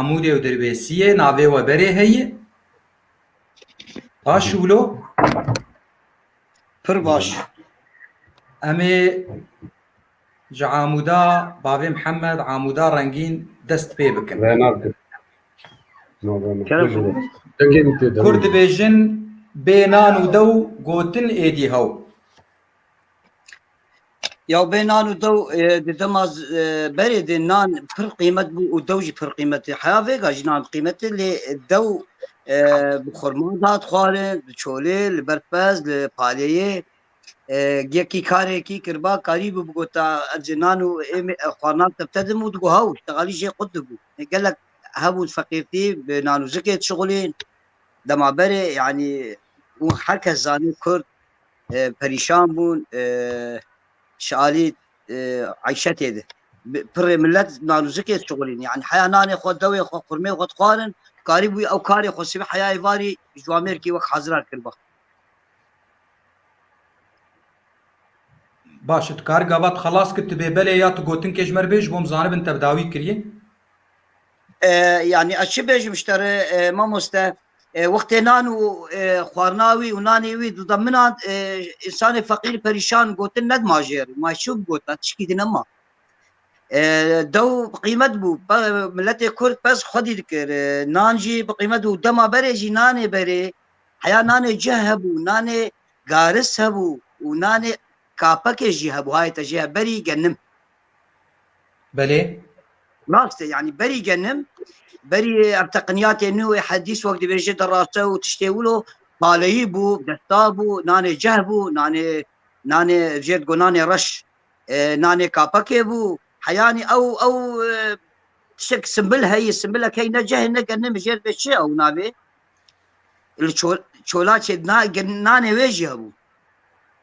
عمودê û derbêsiyê navê we berê heye ha şûlo pir baş. em ê ji amûda bavê Mihemed amûda rengîn dest pê bikin. Kur dibêjin bê nan û dew gotin êdî hew. Ya bê nan û dew di dema berê de nan pir qîmet bû û dew jî pir qîmetê. Heya vêga jî nan qîmetê lê dew bi xurma dat xwarin, bi çolê, li ber pez, li paleyê yekî karekî kirba karî bû bigota ez ji nan û êmê xwarindan tevte dim û digot hew teqalî jê qut dibû. Gelek hebû feqîrtî bi nan û zikê dişuxulîn dema berê yanî û her kes zanî Kurd perîşan bûn ji alî eyşetê de. Pirê millet nan û zikê dişuxulîn yani heya nanê xwe dewê xwe xurmê xwe dixwarin karî bû ew karê xwe sibê heyayê varî ji Amerîkê wek hezirar kirba. Baş tu karî gava tu xelas kir tu bê belê ya tu gotin kêjmerbê ji bo em zanibin te bi dawî kiriye? Yani ez çi bêjim ji te re mamoste wextê nan û xwarina wî û nanê wî di minan însanê feqîr perîşan gotin nedima jê re ma çû bigota tişkî din ema. Dew qîmet bû milletê Kurd pez xwedî dikir nan jî bi qîmet û dema berê jî nanê berê heya nanê cih hebû nanê garis hebû û nanê kapekê jî hebû hayê te jê berî genim. Belê Rast e yani berî genim berî ev teqniyatê nû ê hedîs wek dibêje derraste û tiştê wilo paleyî bû, desta bû, nanê cih bû, nanê jê digo nanê reş, nanê kapekê bû, heyanî ew tiştek simbil heye, simbilek hey ne cih ne genim jê bê çi ew navê li çolaçê nanê wê jî hebû.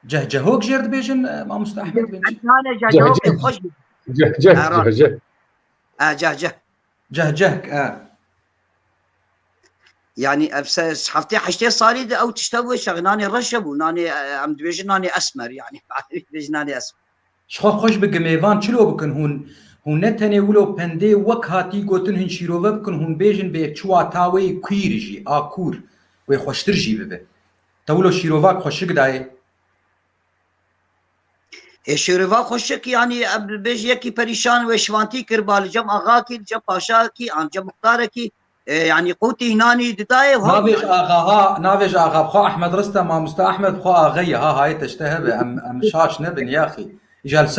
cehcehok jêr dibêjin Mamoste Ehmed Bençî? Nanê cehcehokê xweş bû. Ceh. Cehceh Yani heftê heştê salî de ew tişte bû şex nanê reş hebû nanê em dibêjin nanê esmer yani dibêjin nanê esmer. ji xwe xweş bi mêvan çilo bikin hûn ne tenê wilo pendê wek hatî gotin hin şîrove bikin hûn bêjin bê çiwa tawê kûîr jî a kûr wê xweştir jî bibe. Te wilo şîrovak xweşik dayê? Şîrova xweşik yani em bêj yekî perîşan wê şivantî kir ba li cem axakî li cem paşakî an cem muxtarekî yani qûtî nanî didayê navê ji axa xwe Ehmed Rista Mamoste Ehmed xwe axeyê ha hayê te ji te hebe em şaş nebin yaxî îja li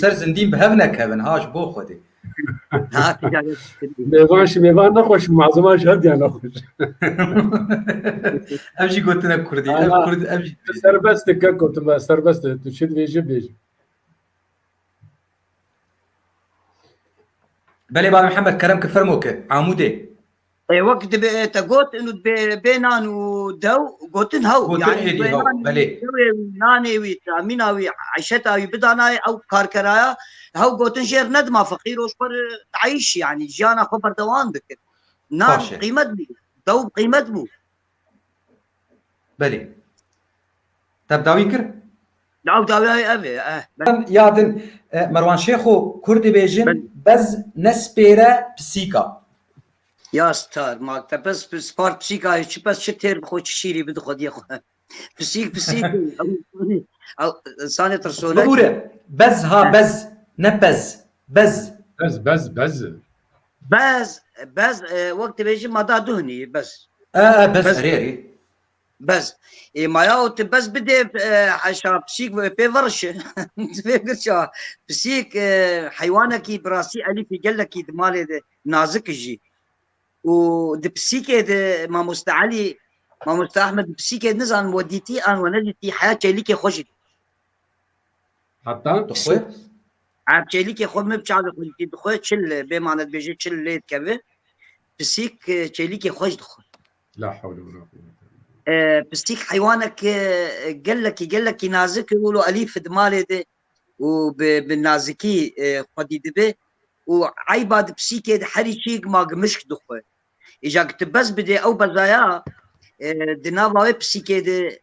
ser zindîn bi hev nekevin ha ji bo Xwedê. Mêvan ji mêvan nexweş mazima ji hediyan nexweş. Ev jî gotine Kurdî ev jî serbest dike gotibe serbest tu çi dibêjî bêj. Belê bavê Mihemed kerem ki fermo ke Amûdê wek dibe te got û bê nan û dew gotin hew gotin êdî hew belê nanê wî tamîna wî eyşeta wî bidanayê ew karkeraya hew gotin jêr nedima feqîr û xwar eyş yani jiyana xwe berdewam dikir. Nan qîmet bû dew qîmet bû. Belê te bi dawî kir? Ew dawî ev ê yadin Merwan Şêxo Kurd dibêjin bez nespêre pisîka. Ya star mak te pes spor psîka çi pes çi têr bixwe çi şîrî bidixwe diye xwe. Pisîk sanê tirsone. Bibûre bez ha bez ne pez bez. Bez wek dibêjî mada duhnî bez. Bez herêrî. Bez. Maya û tu bez bidê heşa pisîk pê verşe. Divê pisîk heywanekî bi rastî elîfî gelekî di malê de nazik jî. û di pisîkê de Mamoste Elî Mamoste Ehmed di pisîkê nizanim we dîtî an we nedîtî heya çêlîkê xwe jî Heta dixwe ev çêlîkê xwe min biçare xwedîtî dixwe çil bê mane dibêje çil lê dikeve pisîk çêlîkê xwe jî dixwe. La hewle ve la kuvvete. Pisîk heywanek gelekî nazik wilo elîf di malê de û bi nazikî xwedî dibe û eyba di pisîkê de herî çî ma gimişk dixwe. Îja tu bez bidê ew bezaya di nava wê pisîkê de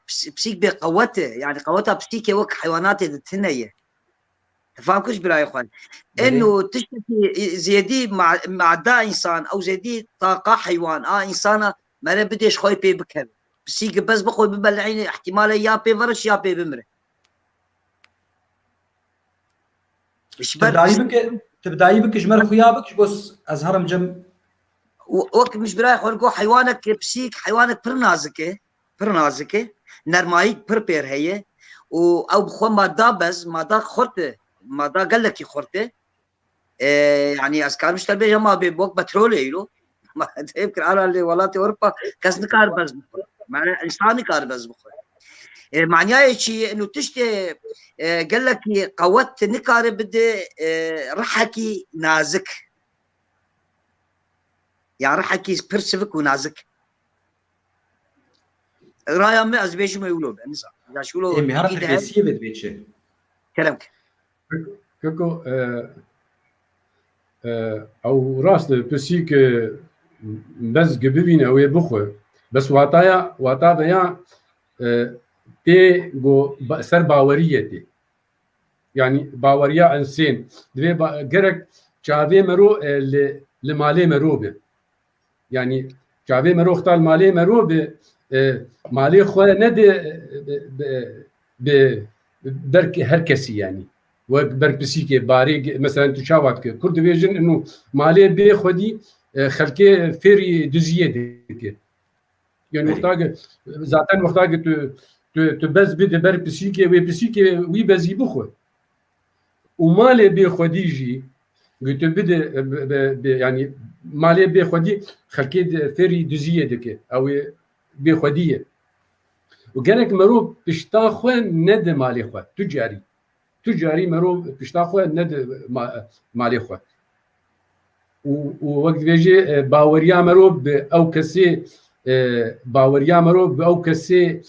pisîk bê qewet e yani qeweta pisîkê wek heywanatê de tune ye. تفهمكش براي اخوان انه تشتكي زيدي مع دا انسان او زيدي طاقه حيوان انسانه ما بديش خوي بي بكر بسيق بس بخوي ببلعيني احتمال يا بي فرش يا بي بمره مش تبداي بك جمر خيابك بس ازهرم جم وقت مش براي خلقو حيوانك بسيك حيوانك پر نازكه نرمايك پر بير هي او بخو مادا خورته مادا قال لك خورته يعني اسكار مش تلبيه ما بوك بترول يلو ما تذكر على اللي ولاتي اوروبا كاس نكار بس معناه انساني كار بس بخو معناه شيء انه تشتي قال لك قوت نكار بدي رحكي نازك يعني رحكي برسفك ونازك رايا ما ازبيش ما يقولوا بنسا لا شو لو مهارة تربيسية بدبيتش كلامك كوكو او راست بسيك بس ببين او بخو بس واتا بيا تي جو سر باوريتي يعني باوريا انسان دوي جرك چاوي مرو لمالي مروبه يعني چاوي مرو اختار مالي مروبه مالي خو ندي برك هر كسي يعني وبرك بسيكي باري مثلا تشاوات كرد فيجن انه مالي بي خدي خلكي فيري دوزيه ديك يعني وقتاك ذاتن وقتاك تبز بده برك بسيكي وي بزي بخو ومالي بي خديجي قلت بده يعني مالي بي خدي خلكي فيري دوزيه ديك او بي خديه وقالك مرو بشتا خو ند مالي خو تجاري مرو بشتا خو ند مالي خو ووقت بيجي باوريا مرو او كسي باوريا مرو او كسي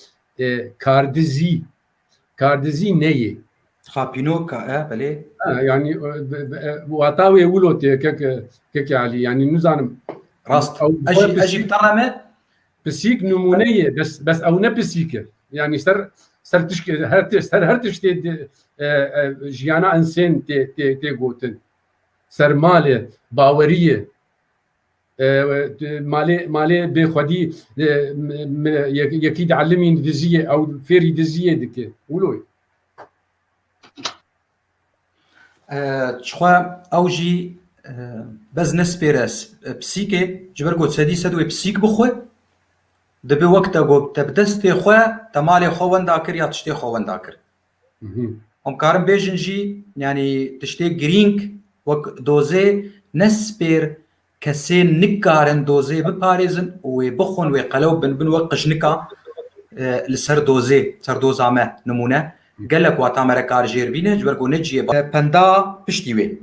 كاردزي نيه خابينو بلي يعني واتاوي ولوت كك علي يعني نزانم راست اجي بترمه بسيك نمونيه بس او نبسيك يعني سر تشكي هر تشتي جيانا انسان تي قوتن سر ماله باوريه مالي بخدي يكيد علمي دزيه او فيري دزيه دك ولوي تشخوا اوجي بز نسبيرس بسيكي جبر قلت سدي سدوي بسيك بخو دبي وقت اقول تبدستي خو تمالي خو ونداكر يا تشتي خو ونداكر هم كارم بيجنجي يعني تشتي جرينك وك دوزي نسبير كسين نكارن دوزي بباريزن وبخون ويقلو بن وقش نكا لسر دوزي سر دوزامه نمونه قال لك واتا مركار جيربينه جبركو نجي بندا بشتيوي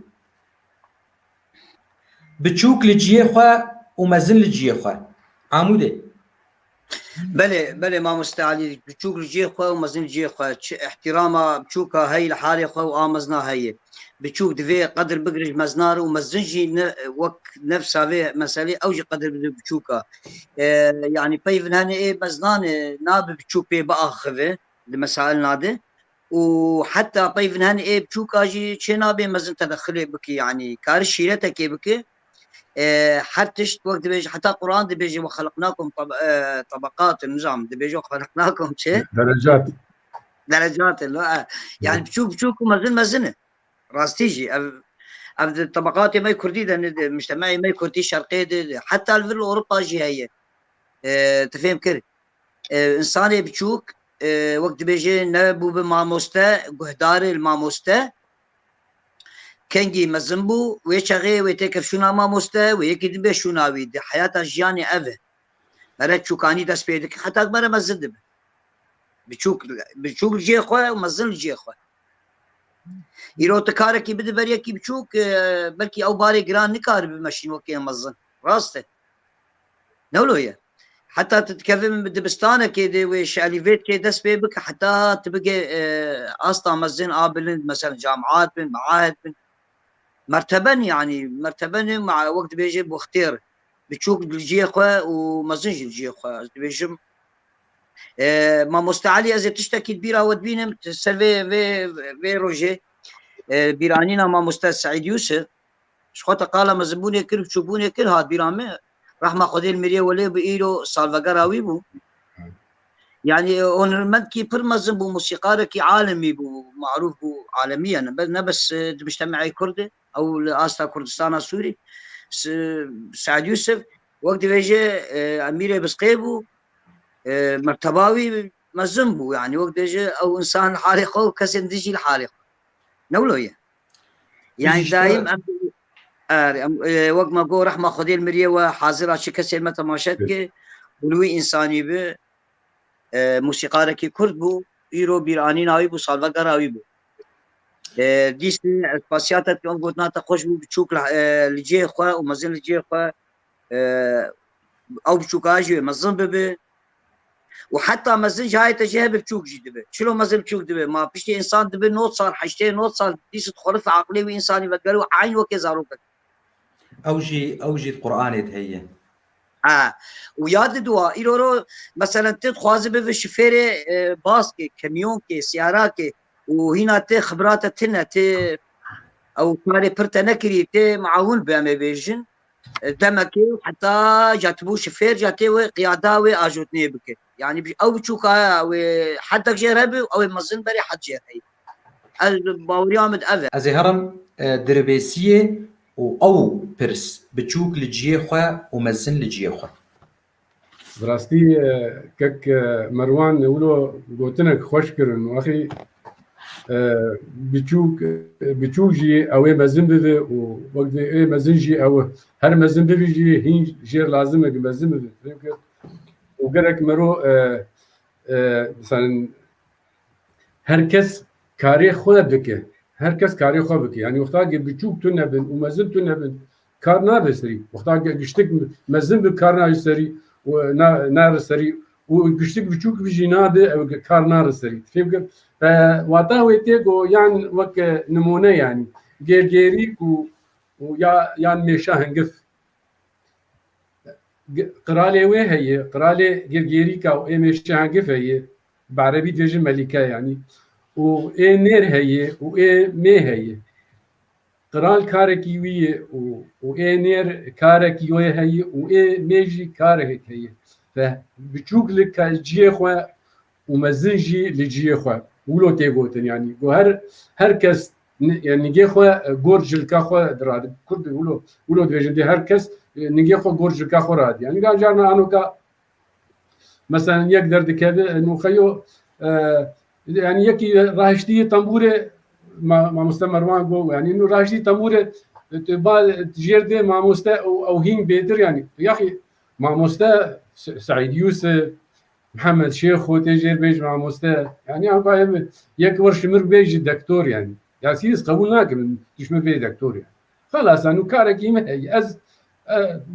بتشوك لجيه خو ومزن لجيه خو عمودي بلي ما مستعلي بتشوك لجيه خو ومزن لجيه خو احترامها بتشوكها هي لحالي خو وامزنا هي بتشوك دفي قدر بقرج مزنار ومزنجي وك نفسها في مسألة أوجي قدر بتشوكها يعني بيفن هني إيه مزنان ناب بتشوك بي بأخذه لمسائل نادي وحتى بيفن هني إيه بتشوكها جي شنابي مزن تدخله بكي يعني كارش شيرتك بكي حتى وقت بيجي حتى القرآن دي بيجي وخلقناكم طبقات النظام دي بيجي وخلقناكم شيء درجات يعني بتشوك مزنه راستيجي الطبقات ما كردي مجتمعي ما كردي شرقي حتى الفيل اوروبا جي هي تفهم كيف انساني بتشوك وقت بيجي نبو بماموستا قهداري الماموستا كنجي مزنبو ويشغي ويتكف شونا ماموستا ويكيد به شوناوي دي حياتها جياني افه مرات شوكاني داس بيدك حتى اكبر مزد بتشوك الجي خويا ومزن الجي خويا يرو تكاركي بده بريكي بتشوك بلكي او باري جران نكار بمشي وكي مزن راسته نولو هي حتى تتكلم من دبستانه كده وش اليفيت كده دس بيبك حتى تبقى اصلا مزن قابل مثلا جامعات من معاهد من مرتبا يعني مرتبا مع وقت بيجي بختير بتشوك الجي خويا ومزنج الجي خويا بيجي ما مستعلي اذا تشتكي كبيره ودبينم تسرفي في روجي بيرانينا ما مستاذ سعيد يوسف شخوتا قال مزبوني كل بشوبوني كل هاد بيرامي رحمة خدي المريه ولا بإيرو سالفاقراوي بو يعني هنرمدكي برمزن بو موسيقاركي عالمي بو معروف بو عالميا بس مجتمعي كردي او استا كردستان السوري سعد يوسف وقت بيجي امير بسقيبو مرتباوي مزنبو يعني وقت بيجي او انسان حالقه وكسن ديجي الحالقه نولويه يعني دايم وقت ما قو رحمه خدي المريه وحاضره شي كسر متى ما شتك ولوي انساني به موسیقارکی کرد بو ایرو بیرانی ناوی بو سالوا گراوی بو دیسنی اسپاسیاتت که گوتنا تا خوش بو بچوک لجی خو و مزن لجی خو او بچوک اجي مزن ببه وحتى مزن جاي تجيه بچوك جي دبه شلو مزن بچوك دبه ما بيشتي انسان دبه نوت صار حشتي نوت صار ديس تخرف عقلي وانساني بقالو عين وكزاروك اوجي القران هي وياد دوا إيرو مثلا تخوازي به شفير باص كي كاميون كي سيارة كي وهنا تي خبرات تنا تي او كاري برتا نكري تي معاون بامي بيجن دمكي حتى جاتبو شفير جاتي قياداوي اجوتني بك يعني او بتشوكا حتى جيربي او مزن بري حد جيري الباوريامد افا ازهرم دربيسيه او برس بتشوك لجيه خو ومزن لجيه خو براستي كك مروان يقولوا قوتنك خوش كرن واخي بچوك جي او مزن بده ووقت اي مزن جي او هر مزن بده جي هين جير لازم مزن بده وقرك مرو مثلا هركس كاري خود بك هركس كاري خود بك يعني وقتا بچوك تو نبن ومزن تو نبن كار نابسري وقتا گشتك مزن بكار نابسري ونار سري وگشتك بچوك بيجي نابه او كار نار سري فهمت واتا ويتيغو يعني وك نمونه يعني جيريك ويا يعني ميشا هنقف قرالي وين هي قرالي جيريكا و ميشا هنقف هي بعربي تجي ملكه يعني و نير هي و مي هي قرال كاركي وي و نير كاركي وي هي و ميجي كارك هي فبتشوك لك الجي خو ومزنجي لجي خو ولو تيغوتن يعني هر كس يعني نجي خو غورج الكاخو دراد كرد ولو دجن دي هر كس نجي خو غورج الكاخو راد يعني قال جانا انو كا مثلا يقدر دكابه انه خيو يعني يكي راهشتي طنبوره ما مستمروان جو يعني انه راهشتي طنبوره تجير دي مع مستا او هين بيتر يعني يا اخي مع مستا سعيد يوسف محمد شيخ وتجير بيج مع مستا يعني انا يكبر شمر بيج دكتور يعني يا سيدي قبولناك من تشمر بيج دكتور يعني خلاص انه كارك يمهي از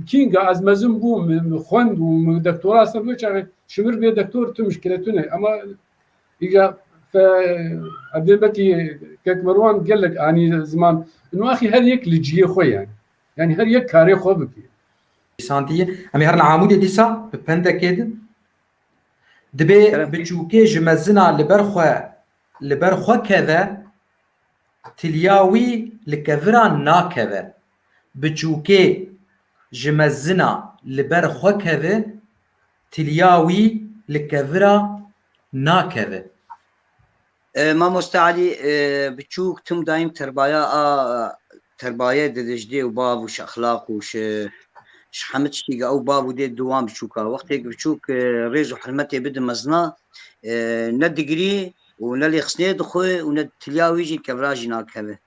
كينغا از مزن بو خوند ودكتوراه سبب شمر بيج دكتور تو مشكلتنا اما إجا فأبدي كك مروان قال لك يعني زمان إنه أخي هذا يك لجيه خوي يعني هذا يك كاري خو بكي سانتيه أمي هرنا عمودي ديسا ببندا كده دبي بتشوكي جمزنا لبرخوا كذا تلياوي لكذرا ناكذا بتشوكي جمزنا لبرخوا كذا تلياوي لكذرا ناكذا ما مستعلي بتشوك تم دايم ترباية دجدي وباب وش أخلاق وش حمد شيء أو باب ودي دوام بتشوكا وقت بتشوك ريز وحرمتي بد مزنا ندقري ونلي خسني دخوي ونتلياوي يجي كفراجي ناكذا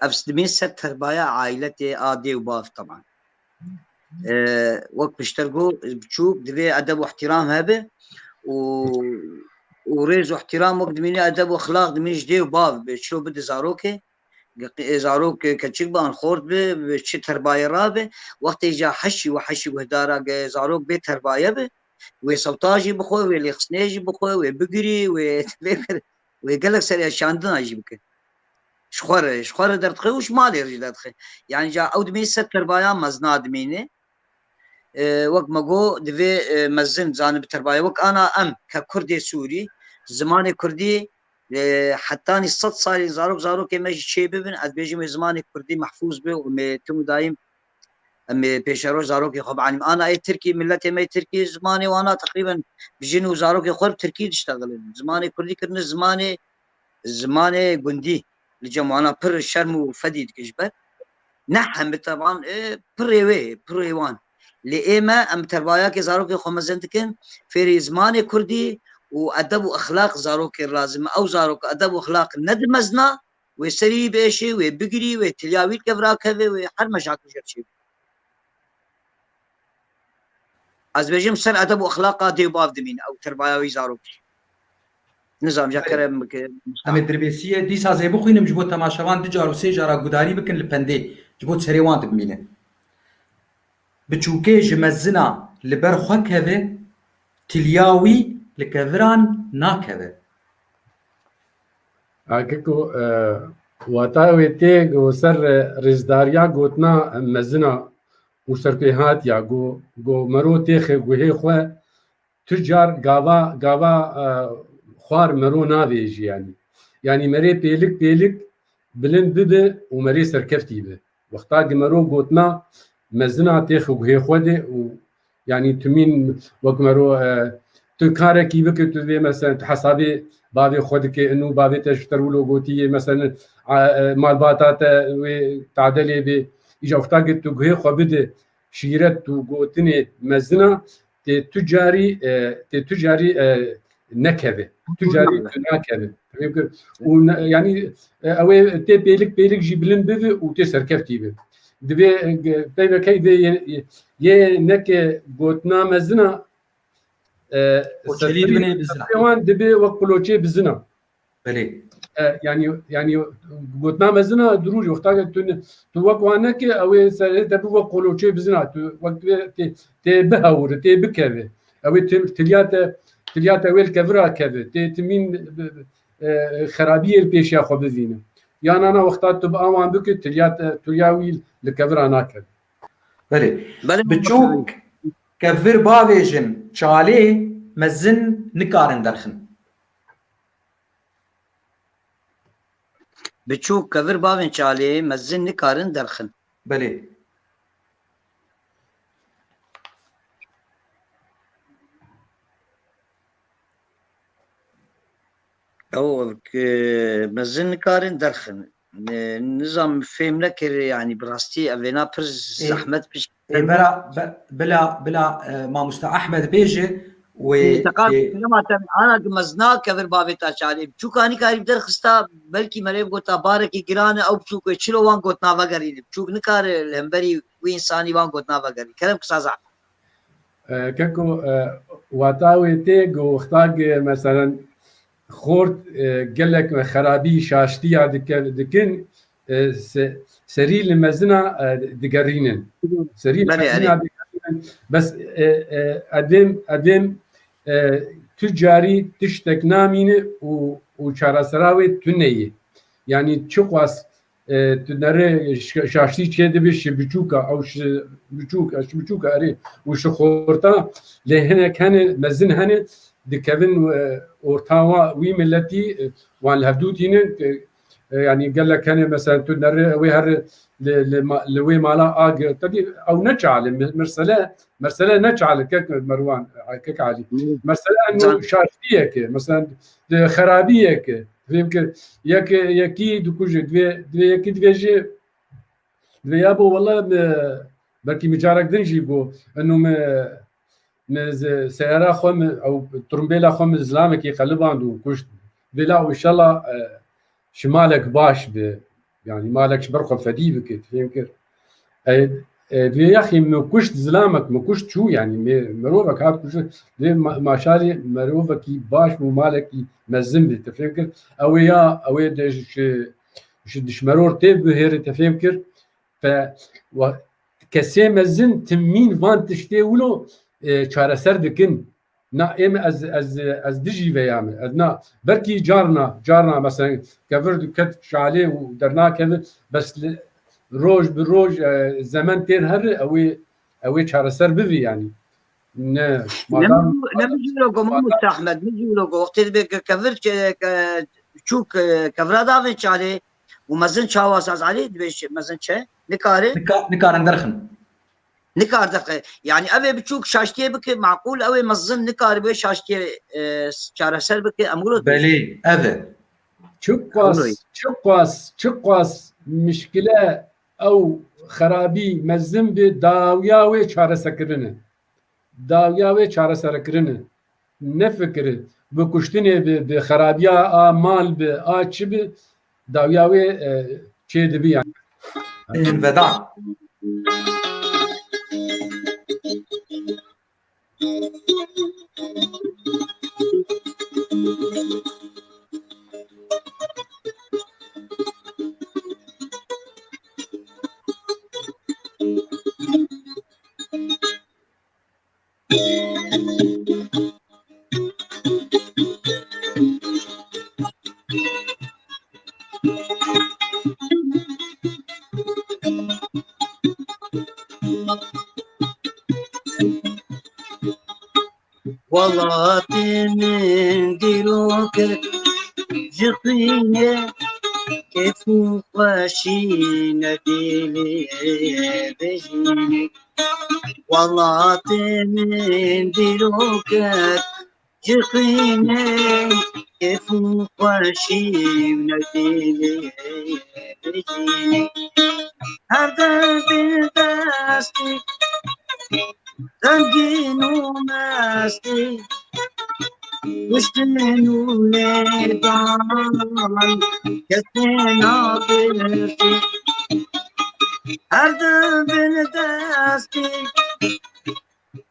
أفسدمين ست ترباية عائلتي آدي وباف طبعا وقت بيشترقوا بتشوك دبي أدب واحترام هذا وريز واحترام وقت مني أدب وأخلاق دمين جدي وباف بتشلو بدي زاروك كتشيك بان خورد بتشي ترباية رابه وقت يجا حشي وهدارا زاروك بي ترباية به وصوتاجي بخوي ويلي خسنيجي بخوي وبقري ويقلق سريع شاندنا يجيبك شخور درتخي وش مالي رجل درتخي يعني جا أود مين ست ترباية مزنا دميني وقت ما جو دفي مزن زانب ترباية وقت أنا ككردي سوري زماني كردي حتى 100 سال زاروك ماشي شي ببن از بيجي زماني كردي محفوظ به وتم دايم امي بيشارو زاروك طبعا انا اي تركي ملتي ما تركي زماني وانا تقريبا بجنو زاروك قرب تركي تشتغل زماني كردي كرنا زماني جندي الجمع انا بر الشرم وفديد كجبر نحن طبعا بريوان لإما أم ترباياك زاروك خمزنتكن في زمان كردي وأدب وأخلاق زاروك اللازم أو زاروك أدب وأخلاق ندمزنا ويسري بيشي ويبقري ويتلياوي الكفراك هذا وحر مشاكل شيء از بيجم سر أدب وأخلاق دي باف دمين أو ترباياوي زاروك نظام جاكر ام دربيسيه دي سازي بخوينم جبو تماشاوان دجار وسي جارا غداري بكن لبندي جبو سريوان دبمينه بچوكي جمزنا لبر خوكه تلياوي لكفران ناكه اكو واتاوي تي جو سر رزداريا گوتنا مزنا وسرپيهات يا جو مرو تيخ گوهي خو تجار غاوا خوار مرو ناويج يعني مري بيلك بلند بده ومري سركفتي به وقتا مرو گوتنا مزنا تيخ گوهي خودي يعني تمين وك مرو تكاركي بك تبي مثلا حسابي بابي خودك انه بابي تشتروا له قوتيه مثلا مال باتات وتعدلي ب اجا وقتا قلت گوهي خو بده شيرت وقوتني مزنا تجاري نكبه تجاري نكبه يعني اوي تي بيلك جيبلن بده وتسركفتي به دبي بيبا كي يه نك قوتنا مزنا وشليد بني بزنا وان دبي وقلوچه بزنا بلي يعني قوتنا مزنا دروج وقتا تو وقوانك او دبي وقلوچه بزنا تو وقت تي بهور تي بكبه او تليات ويل كفرا كبه تمين خرابيه البيش ياخذ بزينه يعني انا وقتا تبقى وان بك تلياوي لكفرا ناكل بلي بچوك كفر باويجن چالي مزن نكارن درخن بچوك كفر باوين چالي مزن نكارن درخن بلي او مزن نكارن درخن نظام فهم نكر يعني براستي افينا برز زحمت بش بلا ما مست احمد بيجي و انا مزنا كفر بابي تاچالي چو كاني قريب در خستا بلكي مريب گوتا باركي گران او چو کو چلو وان گوتنا وگري چو نكار الهمبري وانساني وان گوتنا وگري كلام كسازا ككو واتاوي تي وقتاق مثلا خورد قالك خرابي شاشتي دكن سري المزنا دقرينن سري المزنا دقرينن بس ادم تجاري تشتك نامين وشارسراوي تنيه يعني تشقواس تنرى شاشتي كده بش بچوكا او بچوكا اري وشخورتا لهنا كان مزن هنا دكفن اورتاوا وي ملتي وان الهدوتين يعني قال لك كان مثلا تنرى ويهر لوي مالا اج تدي او نجعل مرسله نجعل كك مروان كك علي مرسله انه شاشتيه مثلا خرابيه يمكن يكي دكوج دو يكي دجي يابو والله بركي مجارك دنجي بو انه سياره خم او ترمبيلا خم اسلامك يقلبان وكشت بلا ان شاء الله شمالك باش يعني مالكش برقه فديبك يمكن يا اخي مكشت زلامك مكشت شو يعني مروفك هات كشت ما شالي مروفك باش ومالك مزم تفكر او دش مرور تيب هير تفكر ف كسي مزن تمين فان تشتي ولو چاره سر دكن نا ام از دجي ويام ادنا بركي جارنا مثلا كفر كت شالي ودرنا كذا بس روج بروج زمان تير هر اوي چاره سر بوي يعني نمجي لوگو محمد احمد نجي لوگو وقت كفر بچوك كفرا دافيتش عليه ومزن شاواس عليه دبيش مزن شا نكاري نكارن درخن نكار دقيقة يعني أبي بتشوك شاشتي بك معقول أوي مزن نكار بي شاشتي شارع سر بك أمورو بلي أذى چقواس مشكلة أو خرابي مزن بداوياوي چارة سكرنه داوياوي چارة سكرنه نفكر بكشتني بخرابيا مال بآتش داوياوي چه دبي يعني انفدع والله من ديروك جقيني كيف خوشين ديلي بجيني والله من ديروك جقيني كيف خوشين ديلي بجيني هذا بالدستي رنگین و مستی کشتن و لیدان کسی نابرسی هر دل دستی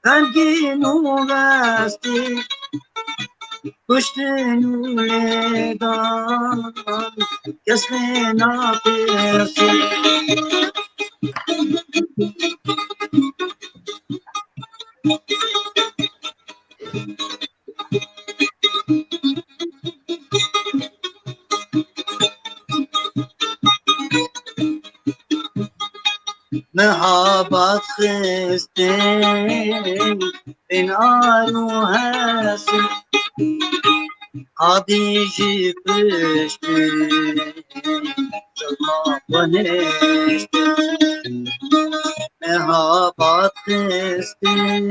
رنگین و مستی کشتن و لیدان کسی نابرسی محبت خستين بين آروهاسي عاديجي بشتي جلما ونشتي محبت خستين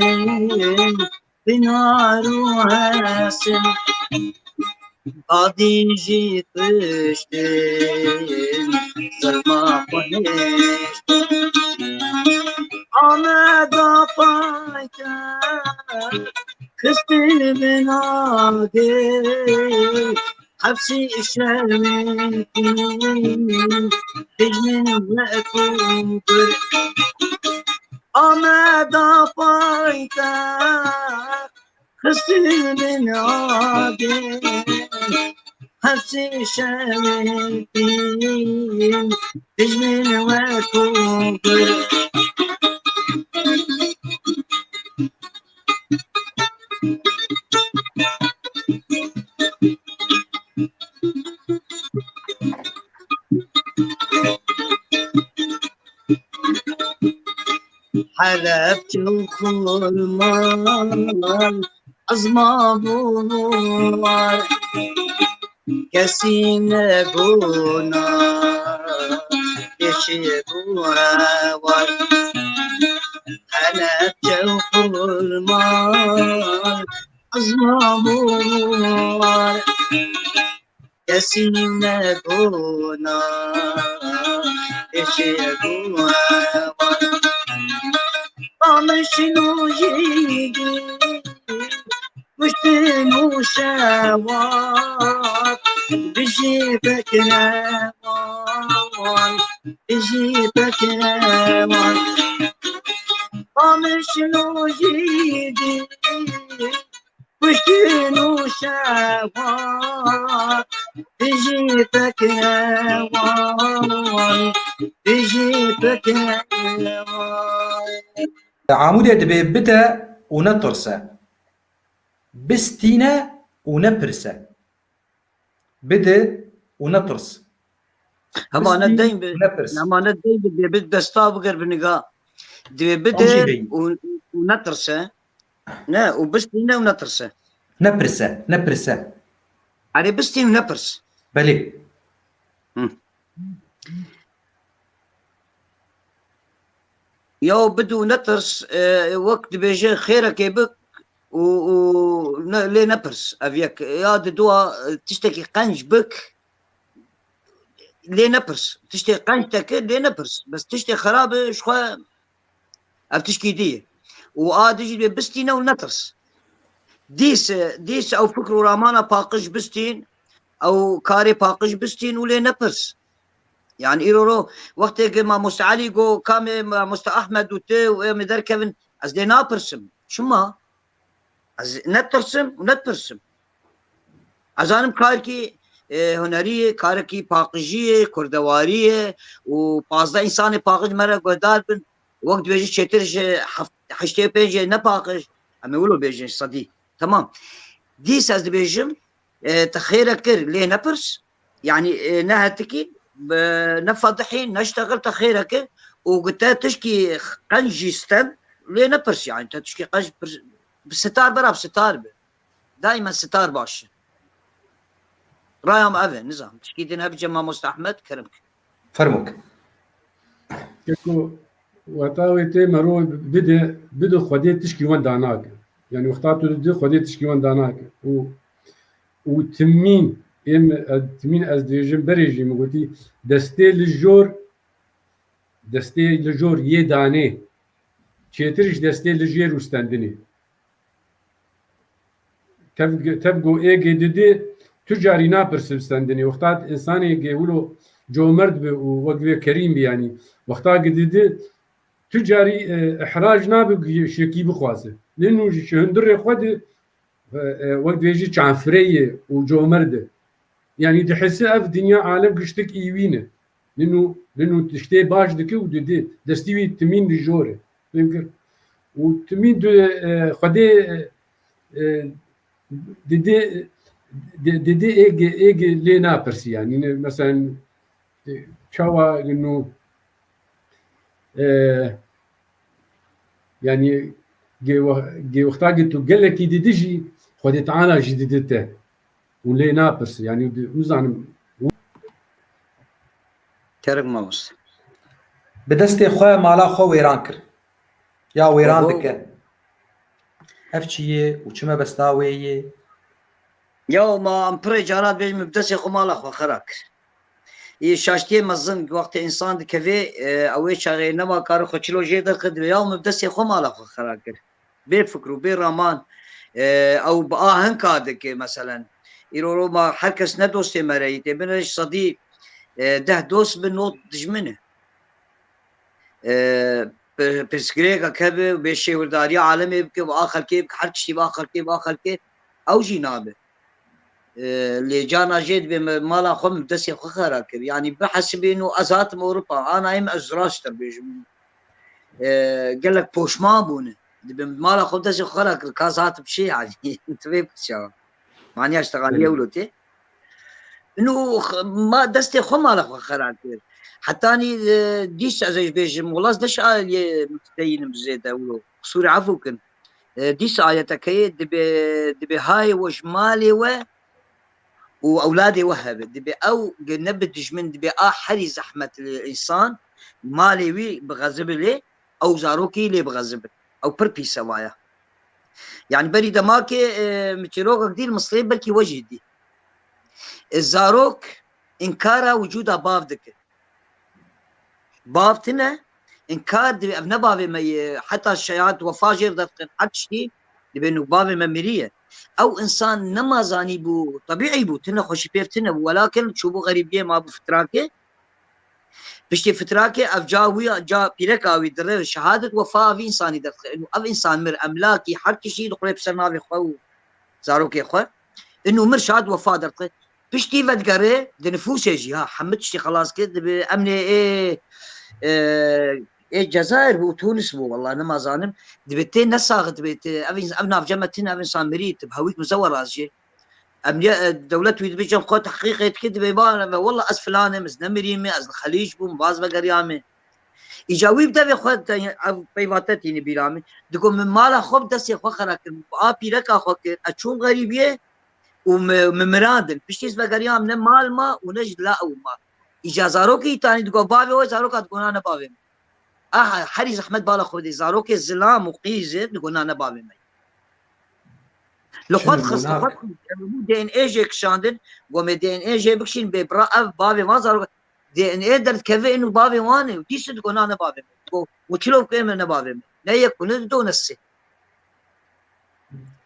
بين آروهاسي عاديجي بشتي جلما ونشتي آمد پایتا خسته بناده حبسی شرمتی بجن وکوبر آمد پایتا خسته بناده حبسی شرمتی بجن وکوبر حلبت الخرمان عظمى بنوار كسي نبونا يشبوها وار حلبت الخرمان عظمى بنوار كسي نبونا يشبوها وار شنو يجي وشنو شوار بجيبك نوان بجيبك نوان شنو يجي وشنو شوار بجيبك نوان بجيبك نوان عمود دبي بتا ونطرسه بستينا ونبرسه بدا ونطرس هما أنا دايم بيبت دستاب بنقا دي بدا ونطرسه لا وبستينا ونطرسه نبرسه علي بستين ونبرس بله يو بدو نترس وقت بيجي خيرك يبك و لي نبرس افيك يا دوا تشتكي قنج بك لي نبرس تشتكي قنجتك لي نبرس بس تشتكي خراب شخوا بتشكي دي وادجي بستينا ونترس ديس او فكرو رامانا باقش بستين او كاري باقش بستين ولي نبرس يعني إيرورو وقت ما مستعلي جو كام مست أحمد وتي ومدر كيفن از لي نابرسم شما از نترسم ونترسم ازانم كاركي هنرية كاركي باقجية كردوارية وبازدا إنسان باقج مرة قدار بن وقت بيجي شترش حشتي بيجي نباقج أما يقولوا بيجي صديق تمام ديس از بيجم تخيرك كر لي نبرس يعني نهتكي نفضحين نشتغل تخيرك وقلت تشكي قنجي ستم ليه نبرس يعني انت تشكي قنج بستار برا بستار دائما ستار باش رايم افن نظام تشكي دين هبجه ما مستحمد كرمك فرمك كيكو وطاوي تي مرو بدو خدي تشكي وين داناك يعني وقتاتو دي خدي تشكي وين داناك وتمين تمين از ديجن بريجي مقولتي دستي لجور يداني چێترش دەستێ لە ژێر وستاندنێ تەبگۆ ئێگێ ددێ تو جاری ناپرسم ستاندنێ وەختات ئینسانێگێ ولۆ جۆمەرد بێ و وەک وێ کەریم بیانی وەختاگە ددێ تو جاری ئەحراج نابێ شێکی بخوازێ لێ نوژی هەندڕێ خودێ وەک دوێژی چانفرەیە و جۆمەردە يعني دحسه اف دنيا عالم قشتك ايوينه لانه تشتي باش دكي ودي دستيوي تمين لجوره يمكن وتمين خدي دي ايجي لينا برسي يعني مثلا شوا انه يعني جي وقتاجتو قال لك ديجي خدي تعالى جديدته ولي نابرس يعني نزعم كرم ماموس بدستي خويا مالا خو ويران كر يا ويران دكه افشيه وشما بستاويه يوم امبري جارات بيج مبدسي خو مالا خو خراك شاشتي مزن وقت انسان دكفي او شغي نما كار خو چلو جيدر قدر يوم مبدسي خو مالا خو خراك بفكروا برامان او باهن كادك مثلا يرورو ما حركس ندوستي مريتي بنش صديق ده دوست بنوت دجمنه بسكريكا كبه بشي ورداري عالمي بك واخر كيف حركشي باخر كيف او جنابه اللي جانا جيد بمالا خم دسي خراكب يعني بحسب انه ازات اوروبا انا ايم ازراشتر بيجم قال لك بوشما بونه بمالا خم دسي خراكب كازات بشي يعني انت بتشاف ماني اشتغل يولوتي انه ما دستي خم على خراكير حتى اني ديش ازاي بيجم والله دش اللي متدين بزيد ولو صوري عفوكن ديش ايتك دبي هاي وجمالي واولادي وهب دبي او نبت دجمن دبي حري زحمه الانسان مالي وي بغزب لي او زاروكي لي بغزب او بربي سوايا يعني بري دماكي متروك كثير مصري بلكي وجه دي الزاروك انكار وجود بافدك بافتنا انكار دي ابن بابي ما حتى الشيعات وفاجر دفق حدشتي بانه بابي ممريه او انسان نما زاني بو طبيعي بو تنا خوش بيفتنا ولكن شو بو غريبيه ما بو فتراكي بشتي فتراكي افجاوي جا بيركاوي در شهاده وفاه في انساني دفق انه اف انسان مر املاكي حركي شيء قريب سنه خو زاروك يا خو انه مر شهاده وفاه دقه بشتي فدقري دنفوس يجي ها حمدشتي خلاص كده بامني ايه الجزائر هو تونس بو والله انا ما ظالم دبيتين نساغ دبيت ابنا في جمتين ابن سامريت بهويك مزور ازجي امني دولة ويد جم خو تحقيق كده بيبان والله از فلانه مزنمريمي از الخليج بو باز بقريامي يجاوب ده خو بيواتتيني بيرامي دكو من مال خو دسي خو خراك بيرك خو اشون غريبيه وممرادن بشتيز بقريام نه مال ما ونجد لا او ما اجازاروكي تاني تقول بابي هو زاروكا تقول انا بابي حريز احمد بالا خودي زاروكي الزلام وقيزه تقول انا بابي مي لخد خص لخد دي ان اي جي كشاندن وم دي ان اي جي بكشين ببرا بابي ما زاروكا دي ان اي درت كفي انه بابي واني وديش تقول انا بابي وكيلو كيم انا بابي لا يكون دون السي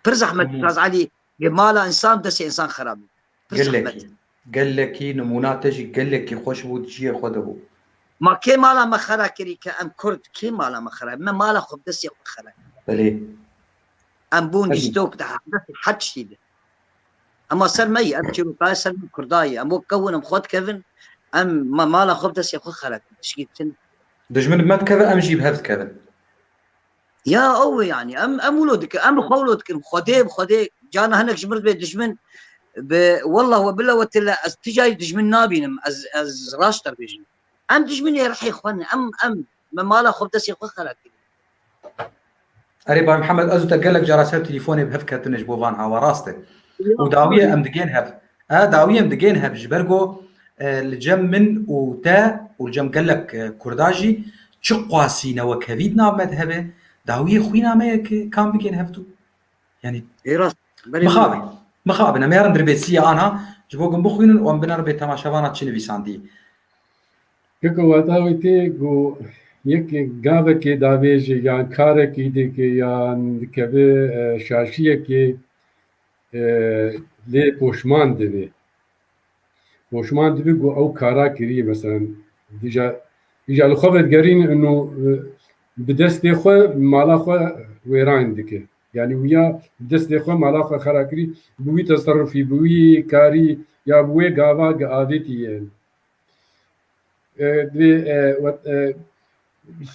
برز احمد راز علي مالا انسان دسي انسان خرابي قال لك نموناتج قال لك خوش بود جي خده ما كي مالا مخرا كري كأم كرد كي مالا مخرا ما مالا خب دسي مخرا بلي ام بون يستوك ده حد شيء اما سر مي ام تشيرو باي سر كرداي ام كون ام خد كيفن ام ما مالا خب دسي خرا شكيتن دجمن ما كذا ام جيب هفت كذا يا او يعني ام ولودك ام خولودك خدي جانا هناك جمرت بيت دجمن والله وبالله وتلا تجاي دجمن نابين از راشتر بيجي ام دجمن يرح اخواني ام ما لا خب دسي خرا اريبا محمد ازو قال لك جراسات تليفوني بهفكه تنجبو فان هوا راسته وداويه ام دقين هف داويه ام دقين هف جبرجو الجم من وتا والجم قال لك كرداجي تشقواسينا وكبيدنا مذهبه داويه خوينا ما كان بقين هفتو يعني مخابن انا يرن دربيسيه انا جبوكم بخوين وام بنر بيت تماشاوانا تشنبي ساندي كيكو واتاويتي جو یک گاوه که داویج یا کاره که دیگه یا کبه شاشیه که لی پوشمان دوی گو او کارا کری مثلا دیجا لخوفت گرین انو بدست خو مالا خو ویران دیگه یعنی ویا بدست خو مالا خو خرا کری بوی تصرفی بوی کاری یا بوی گاوا گاویتیه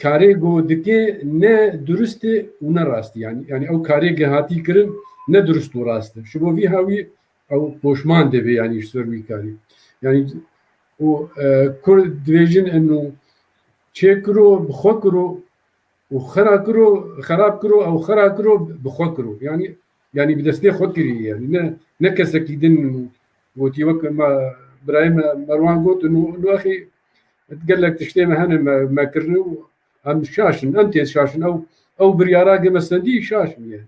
کاری گو دکه نه درسته و نه راسته یعنی او کاری گهاتی کرن نه درست و راسته شبو وی هاوی او پوشمان دوی یعنی سروی کاری یعنی او کرد دویجن انو چه کرو بخو کرو و خراب کرو او خراب کرو بخو کرو یعنی بدسته خود کری یعنی نه کسی دن گوتی وقت ما برایم مروان گوت انو اخی تقول لك تشتي مهنا ما كرنو ام شاشن انت شاشن او برياراقه مسندي شاشن يعني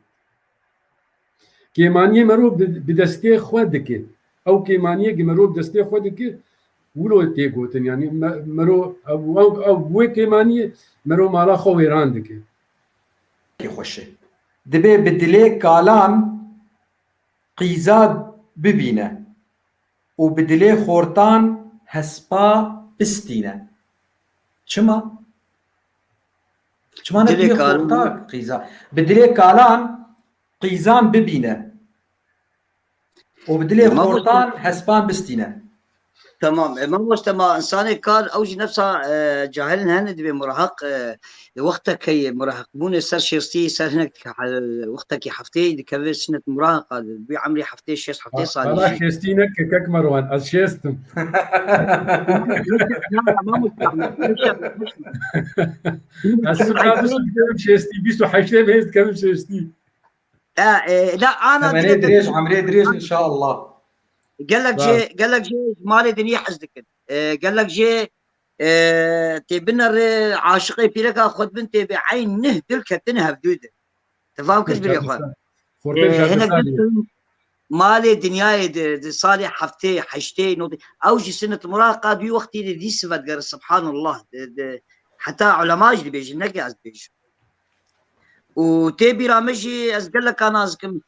كيمانيه مرو بدستي خودك او كيمانيه مرو بدستي خودك ولو تيغوتن يعني مرو او بو كيمانيه مرو مالا خو ايراندك كي خوشه دبي بدلي كالان قيزاد ببينه وبدلي خورتان هسبا بستينه چما نبي خورتاك قيزان بدلي كالان قيزان ببينه وبدلي خورتان هسبان بستينه تمام ما مجتمع انساني كان اوجي نفسها جاهلين هند بمراهق وقتك هي مراهق مون سر شيرتي سر هناك وقتك حفتي كذا سنه مراهقه بعمري حفتي شيس حفتي صار انا شيستينك كك مروان از شيستم ما مستعمل السؤال كم شيستي بيسو حشيه بيست كم شيستي لا انا دريج عمري دريج ان شاء الله قال لك جي مالي دنيا حزدك قال لك جي تبنر عاشقي بيرك اخذ بنتي بعين نهدل كتنها بدوده تفهم كيف يا اخوان هنا مالي دنيا صالح حفتي حشتي نوضي اوجي سنه مراهقه دي وقتي دي سفت سبحان الله حتى علماء اللي بيجي نقي از بيجي وتبي رامجي از قال لك انا ازكم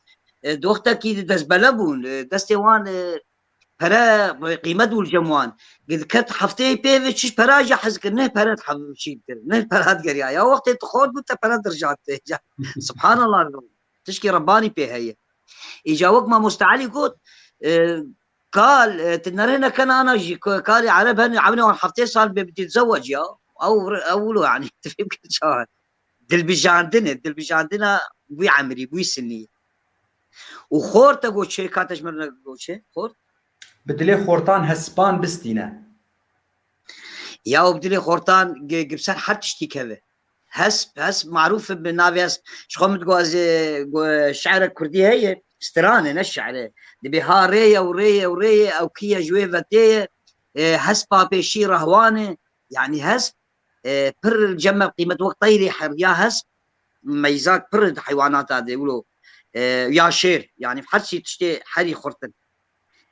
دوختك دس بلبون دستوان برا قيمته الجموان قد كت حفتي بيفيتش برا جحز نه برا حبشي نه برا قريا يا وقت تخود بنت برا رجعت سبحان الله تشكي رباني بي هي يجاوك ما مستعلي قلت قال تنرهنا كان انا قال عرب هن عملوا حفتي صار بدي اتزوج يا او يعني تفهم كل شهر دل عندنا بوي عمري بوي سنيه وخورت قوتشي كاتش مرنا قوتشي خورت بدلي خورتان هسبان بستينه يا وبدلي خورتان قبسان حد تشتي كذا هسب معروف بالنافي هسب شخوم تقول الشعر الكردي هي استرانه نشعله دبي ها ريه وريه وريه او كيا جويفتيه هسبا بيشي رهوانه يعني هسب بر الجمع قيمه وقت طيري حر يا هسب ميزات بر الحيوانات هذه يقولوا يا شير يعني في حرشي تشتي حري خرطن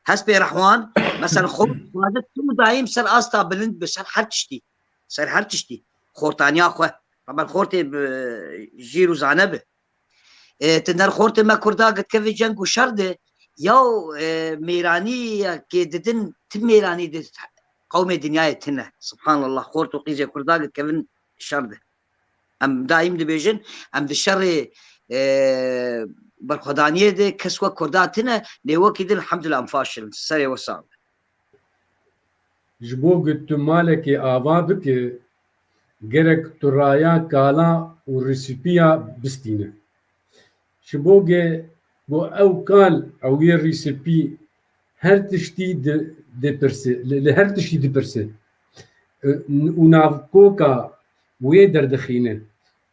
هسب رحوان مثلا خرط هذا تو دايم سر استا بلند بسر حرتشتي سر حرتشتي خورتان يا اخوه طبعا خورتي جيرو زانبه تنر خورتي ما كردا قد كيف جنگ وشرده يو ميراني كي ددن تم ميراني دد قوم الدنيا تنه سبحان الله خورتو قيزه كردا قد كيف شرده ام دايم دبيجن ام دشر بالخدانيه دي كسوه كردا تنه لو كده الحمد لله مفاشل سري وصعب جبو قلت مالك آوا بك جرك ترايا كالا وريسيبيا بستينه شبوغ بو او كال او ريسيبي هر تشتي دي برسي لهر تشتي دي برسي ونافكوكا ويدر دخينه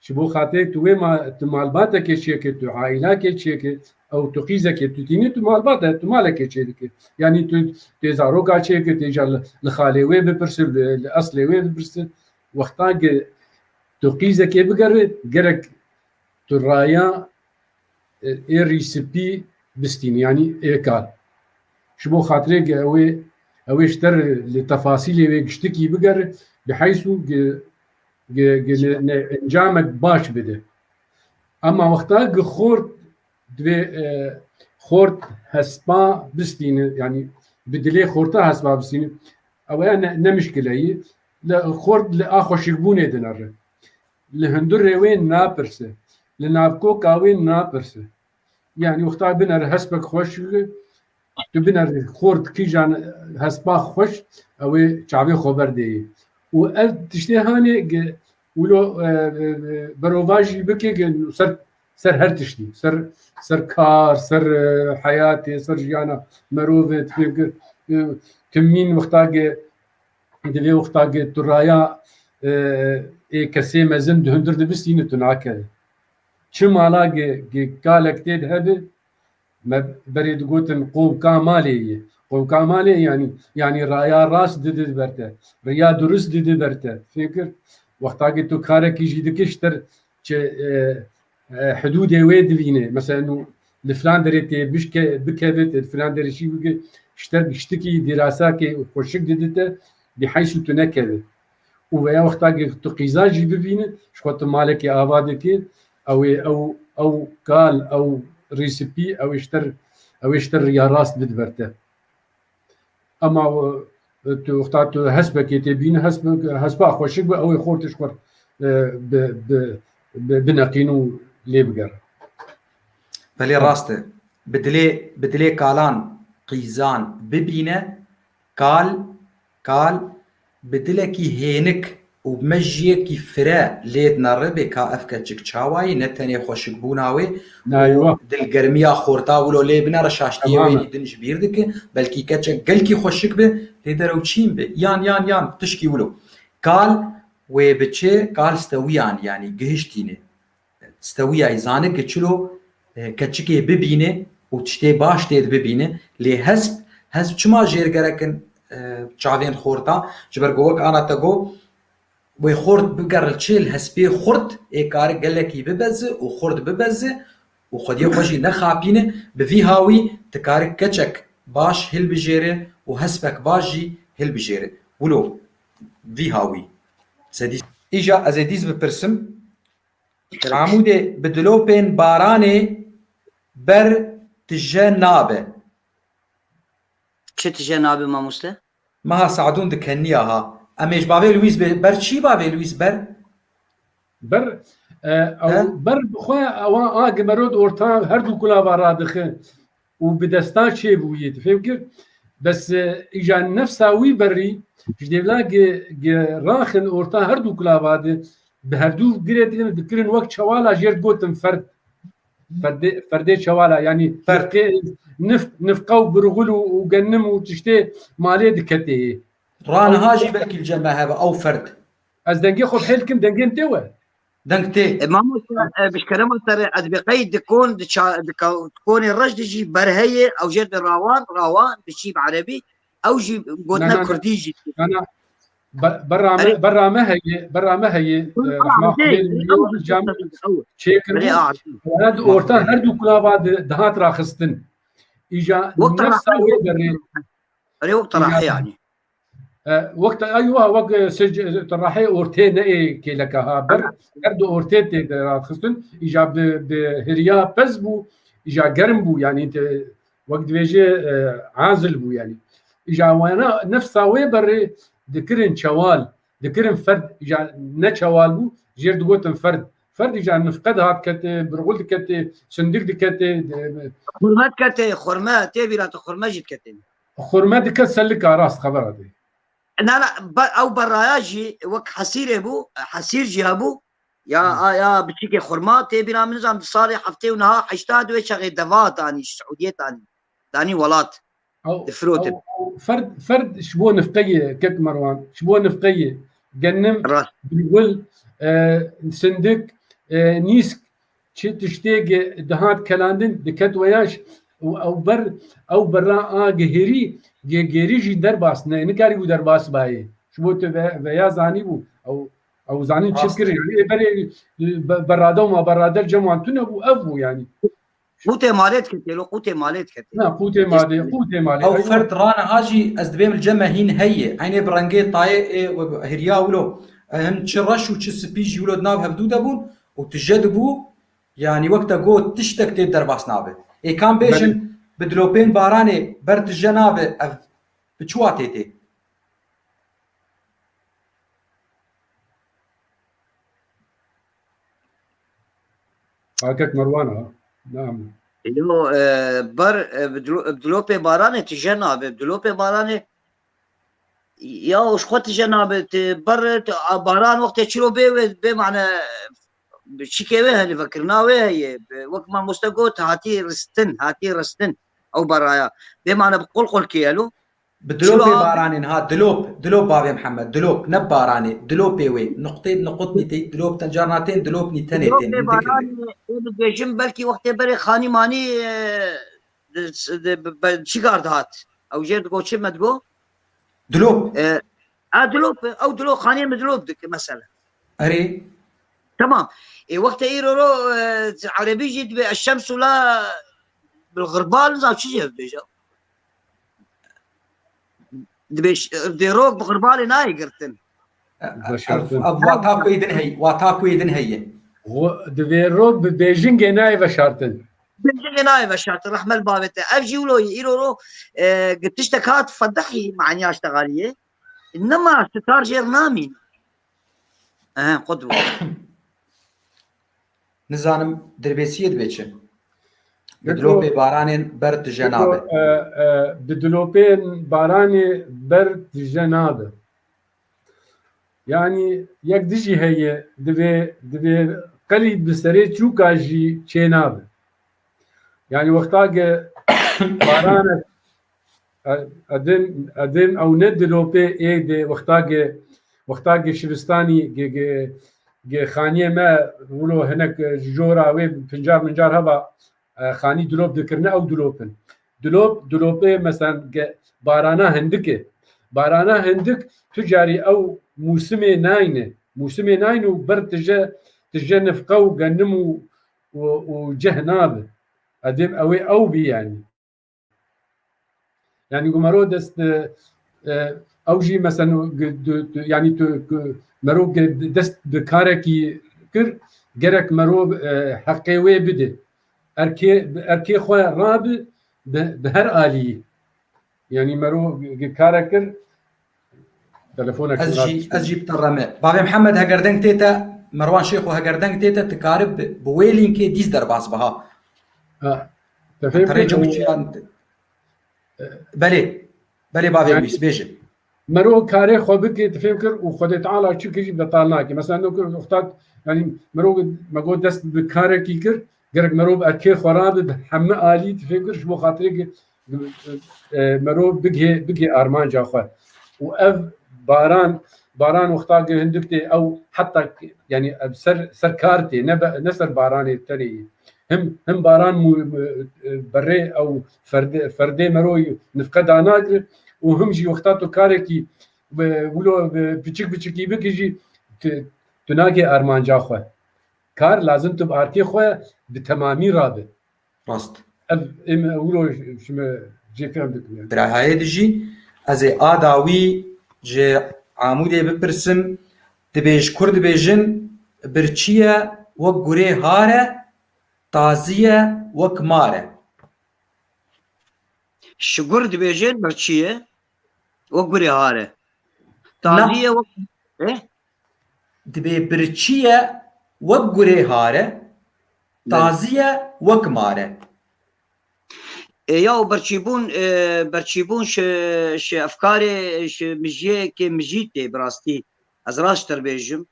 شبو خاطر توي ما تمالباتا كيشيك تو عائله كيشيك او تقيزه كي تتيني تمالباتا تمالك كيشيك يعني تزاروكا كيشيك تيجا لخالي وي ببرسل الاصلي وي ببرسل وقتا تقيزه كي بقر جرك ترايا اي ريسيبي بستين يعني ايكال شبو خاطري اوي اشتر لتفاصيل ويشتكي بقر بحيث انجامك باش بده اما وقتا خورت دوي خورت هسبا بستين يعني بدلي خورتا هسبا بستين او انا نمشكله هي لا خورت لاخو شيبونه دنر لهندر وين نابرسه لنافكو كاوين نابرسه يعني وقتا بنر هسبك خوش تبنر خورت كيجان هسبا خوش او شعبي خبر دي و تشتي هاني ولو بروفاجي بكي سر هر تشتي سر كار سر حياتي سر جانا مروفت فكر كمين وقتا دبي وقتا ترايا كسي مزن هندر دبستين تنعكل شمالا قالك تيد هبه ما بريد قوتن قوم كامالي قوم كامالي يعني رايا راس دد برته ريا درس دد برته فكر وقتا تو كارك يجي دكشتر حدود ويد فينه مثلا انه الفلان دريتي بشك بكبت الفلان دري شي اشتكي دراساك وشك ددته بحيث تنكل ويا وقتا تقيزاجي ببينه شكوت مالك افادك او قال او ريسيبي او يشتر يا راس بدبرته اما وقتا هسبك يتبين هسبا خوشك او يخورت شكور بنقينو لي بقر بلي راسته بدلي كالان قيزان ببينه قال بدلكي هينك وبمجيكي فرا ليد نربي كافكا تشاواي نتني خوشك بوناوي ايوه دل قرميا خورتا ولو ليبنا رشاشتي وين دنج بيردك بلكي كاتشك قلكي خوشك به ليدرو تشيم به يان تشكي ولو قال وبتشي قال استويان يعني قهشتيني استويا يزانك قتشلو كاتشكي ببينه وتشتي باش تيد ببينه لي حسب چما جيرگركن چاوين خورتا جبر گوك انا تگو وي خورت بقر الشيل هسبي خورت ايكار قالكي ببز وخورت ببز وخدي خوشي نخابينه بفي هاوي تكارك كچك باش هل بجيره وهسبك باجي هل بجيره ولو في هاوي سديس ايجا ازيديز ببرسم عمودي بدلو بين باراني بر تجان نابه چه جناب ما مسلم ما سعدون دكنيها اميش بابي لويس بر چی بابي لويس بر او بر بخوا او اجمرود اورتا هر دو كلا بارادخه وبدستا شي بويت فكر بس اجا نفساوي بري جديلا راخن اورتا هر دو كلا بعد بهردو جريت ذكرن وقت شوالا جير قوتن فردي شوالا يعني فرق نفقو برغلو وقنم وتشتي مالي دكتي ران هاجي بلكي الجماعة او فرد از دنگي خب حلكم دنگين توا دنگتي مامو بشكرمه ترى ادبقي تكون الرجل جي برهيه او جد روان بشي عربي او جي قلنا كرديجي. انا برا ما هي رحمه الله جامع شيكر هاد اورتا هردو كلا بعد دهات راخستن اجا نفس وقت راح يعني وقت ايوه وقت سج راحي اورتين اي كيلكها بر هردو اورتين راخستن اجا بهريا بزبو اجا جرمبو يعني انت وقت بيجي عازل بو يعني اجا وانا نفسها ويبر ذكرن شوال ذكرن فرد اجا نشوال بو جير دوتن فرد اجا نفقدها كت برغول كت صندوق كت خرمات كت خرمات تبي لا تخرمجت كت خرمات كت سلك راس خبر هذه لا او براياجي وك حسير ابو حسير جابو يا بتشيكي خرمات تبي من نظام صار حفتي ونها حشتاد وشغي دفات اني السعوديه ثاني ولات أو فرد شبو نفقيه كك مروان شبو نفقيه جنم بيقول صندوق نيسك تشتيق دهات كلاندن دكت وياش او برا جهري جيريجي درباس نكاري درباس باي شبو ويا زاني بو او زاني تشكر يعني بري برادو ما برادر جمعان تنبو ابو يعني قوتي مالت كتلو قوتي مالت كتلو لا قوتي مالي او فرد رانا هاجي ازدبيم الجمع هين هي عيني برانجي طاي هريا ولو هم تشرش وتشسبيجي ولو ناب هبدو دبون وتجدبو يعني وقتا جو تشتك تقدر باس نابه اي كان بيشن بدلوبين باراني برد الجنابه بتشواتيتي هاكك مروان نعم اللي بر بدلوبي باراني تجنابه بدلوبي باراني يا وش خط جنابه بر باران وقت تشرو بمعنى شيكيوه اللي فكرناه هي وقت ما مستقوت هاتي رستن او برايا بمعنى بقلقل كيلو بدلوبي باراني ها دلوب بابي محمد دلوب نباراني دلوبي وي نقطني تي دلوب تنجارناتين دلوبني تنتين دلوبي باراني بيجم بلكي وقت بري خاني ماني شيكارد هات او جيت جو شي مدقو دلوب دلوب او دلوب خاني مدلوب دك مثلا اري تمام وقت ايرو عربي جيت الشمس ولا بالغربال نظام شي بيجا ديروك بغربالي ناي قرتن واتاكو يدن هي ديروك ببيجينج ناي بشارتن بيجينج ناي بشارتن رحمه البابته افجي ولو يرو قلت تكات فضحي مع نياش تغاليه انما ستار جير نامين قدوه نزانم دربيسيه دبيتش بدلوبي بارانين برد جنابه بدلوبي باراني برد جنابه يعني يك دجي هي دبي قلي بسري شوكاجي تشينابه يعني وقتاق بارانه ادم او ندلوبي ايدي وقتاق شبستاني جي خانيه ما ولو هناك جورا وي فنجار منجار هبا خاني دلوب ذكرنا او دلوبي مثلا بارانا هندك تجاري او موسمي ناين وبر تجا نفقو قنمو وجهناب ادم اوي او بي يعني قمرو دست اوجي مثلا يعني مرو دست بكاركي كر جرك مرو حقيوي بده اركي خويا راب بهر آلية يعني مرو كاركر تلفونك ازجي بترمى بابي محمد هقردنك تيتا مروان شيخ وهقردنك تيتا تقارب بويلين كي ديز درباس بها تفهم بلي بابي يعني بيجي مرو كاري خوبك تفكر وخدت على شو كيجي بطالناك مثلا نو اختات يعني مرو ما قول دست بكارك يكر قرق مرو بأكير خراب حم آلي تفكر شو خاطرك مرو بقي أرمان جاخوا وأف باران باران وقتا هندكتي او حتى يعني سر كارتي نسر باراني تري هم باران بري او فردي مروي نفقدها ناقر وهم جي وقتاتو كاركي ولو بچك بكجي تناقي ارمانجا خو كار لازم تبقى اركي خو بتمامي رابط راست ولو شما جي فهمتك يعني براهاي دجي از آداوي جي عمودي بپرسم دبيج كرد بيجن برچية وقوري هارة تازية وكمارة شقر دبيجين برشيه وقري هاره تازيه وق ايه دبي برچية وقوري هارة تازية وكمارة ياو برچيبون ش افكاري ش مجيه كي مجيتي براستي از راش تربيجم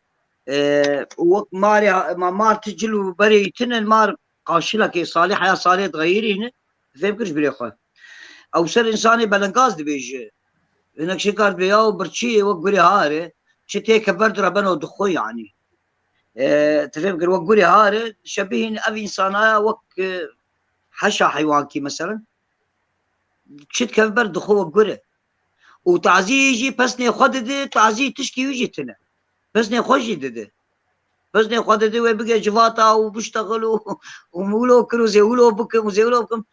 وق ماري ما تجلو بري تن مار قاشله كي صالح يا صالح تغيري هنا فهمكش بريخه او سر انساني بلنقاز دبيجي هناك شكار بياو برشي وقوري هاري شتي كبرت ربنا ودخو يعني تفهم قال وقوري هاري شبيه ابي انسانا وك حشا حيوان كي مثلا شت كبر دخو وقوري وتعزي يجي بسني خددي تعزي تشكي ويجي تنا بسني خوشي ددي بسني خددي وبقى جفاتا وبيشتغلوا ومولو كرو زيولو بكم وزيولو بكم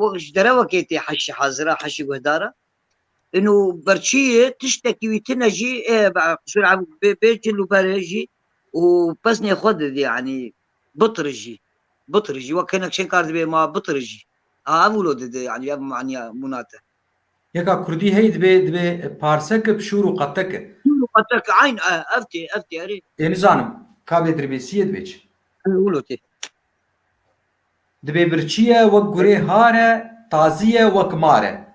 وش دروكيتي حش حازره حش قداره انه برشيه تشتكي وتنجي شو العب بيجي وبرجي وبسني خدد يعني بطرجي وكانك شي كارد بي ما بطرجي اولود يعني معني مناته يكا كردي هي دبي بارسك بشور وقتك قتك عين افتي اري يعني زانم كابي دربيسية دبيج اولوتي دبي برچية وقوري هارة تازية وكمارة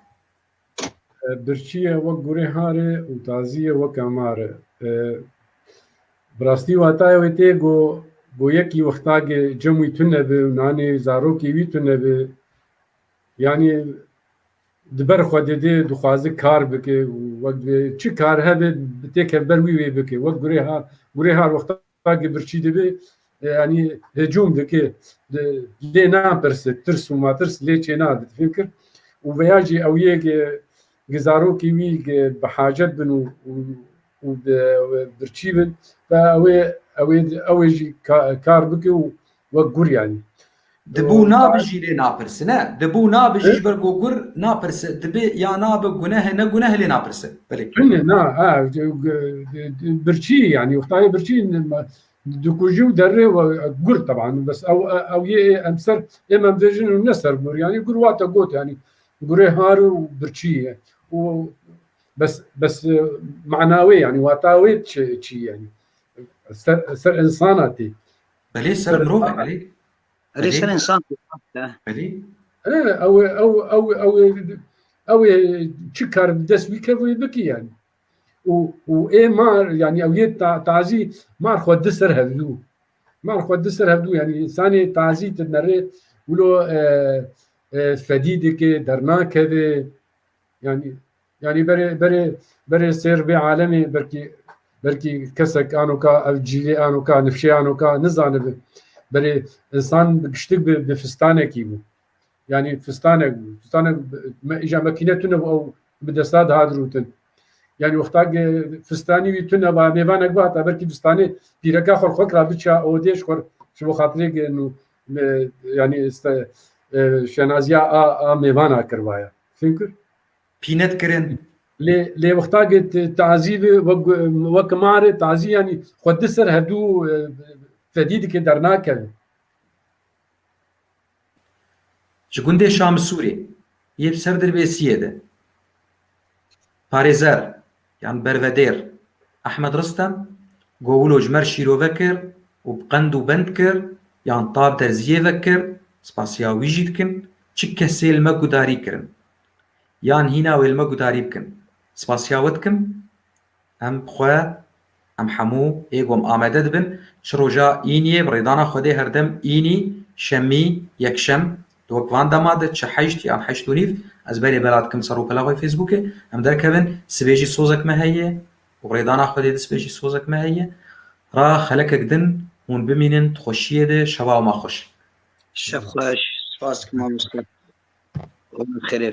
برچية وقوري هاري وتازية وكمارة براستي واتاي ويتي گو يكي وقتاگه جمعي تنبه وناني زاروكي وي تنبه يعني دبر خود دي دخوازي كار بكي وقت چي كار هبه بتيك هبر وي بكي وقت گوري هار وقتاگه برچي دبه يعني هجوم دكي لي نابرس ترس وما ترس لي چي ناد فكر وبياجي او يجي جزاروكي وي بحاجات بن وبرچي بن فاوي جي كار بكي وقور يعني دبو نابجي لي نابرس نه دبو نابجي برگو gur نابرس دبي يا ناب گناه نه گناه لي نابرس بلي نا برچي يعني وقتها برچي دكوجي ودري وقر طبعا بس او امسر اما مدجن النسر قر يعني قر واتا قوت يعني قري هار وبرچي بس معناوي يعني واتاوي شي يعني سر انساناتي بلي سر مروفي بلي ريسر انسان بلي او تشكر دس ويكوي بكي يعني وايه مار يعني او تعزي مار خود دسر هبدو يعني انساني تعزي تنري ولو فديدك درنا كذا يعني بري سير بعالمي بركي كسك انو كا الجيلي انو كا نفشي انو كا نزان بري انسان بقشتك بفستانه كيبو يعني فستانه اجا ماكينتنا او بدساد هادروتن يعني وقتا فستاني ويتنا با ميوانك باتا بركي فستاني بيركا خور خكرا بتشا اوديش خور شو خاطرك انه يعني شنازيا ميوانا كروايا فكر بينت كرن لي وقتا تعذيب وكمار تعذيب يعني خد سر هدو فديدك درناك جگونده شام سوری یه سر دربیسیه ده پاريزر يعني برودير احمد رستم قولو جمر شيرو فكر وبقند وبند كر يعني طاب درزيه فكر سباسياوي جيتكن چك سيل ما قداري كرن يعني هنا ويل ما قداري بكن سباسياوتكم ام بخوا ام حمو ايقوم آمدد بن شروجا ايني بريدانا خودي هردم ايني شمي يكشم دوك وان دماده چه حيشت يعني حيشتونيف از بري بلادكم صاروا بلاغوي فيسبوكي ام در كبن سبيجي صوزك ما هي وڕێدانا خودێ دەست پێشی سۆزەکمە هەیە ڕا خەلەکێک دن هون بمینن خۆشیە دێ شەوا ما خۆش شەف خۆش سپاس مامۆستا خێرێ